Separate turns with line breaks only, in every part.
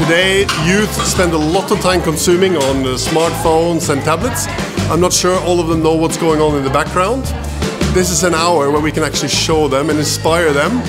Today, youth spend a lot of time consuming on smartphones and tablets. I'm not sure all of them know what's going on in the background. This is an hour where we can actually show them and inspire them.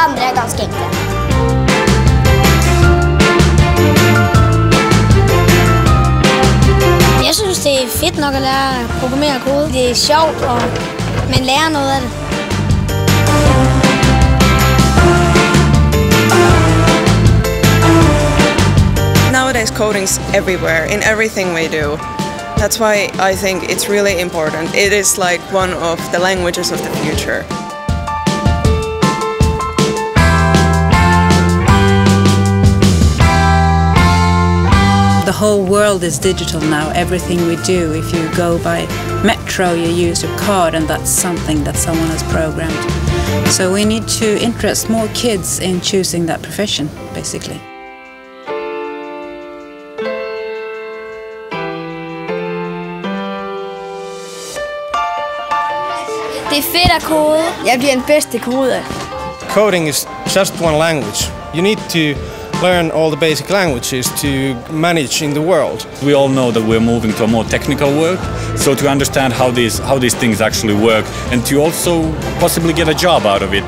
Andre er ganske enkle. Jeg synes, det er fedt nok at lære at programmere kode. Det er sjovt, og man lærer noget af det.
Nowadays, coding's everywhere, in everything we do. That's why I think it's really important. It is like one of the languages of the future.
The whole world is digital now, everything we do. If you go by metro, you use a card and that's something that someone has programmed. So we need to interest more kids in choosing that profession, basically.
Det er fedt at kode. Jeg bliver den bedste koder.
Coding is just one language. You need to learn all the basic languages to manage in the world.
We all know that we're moving to a more technical world, so to understand how these things actually work and to also possibly get a job out of it.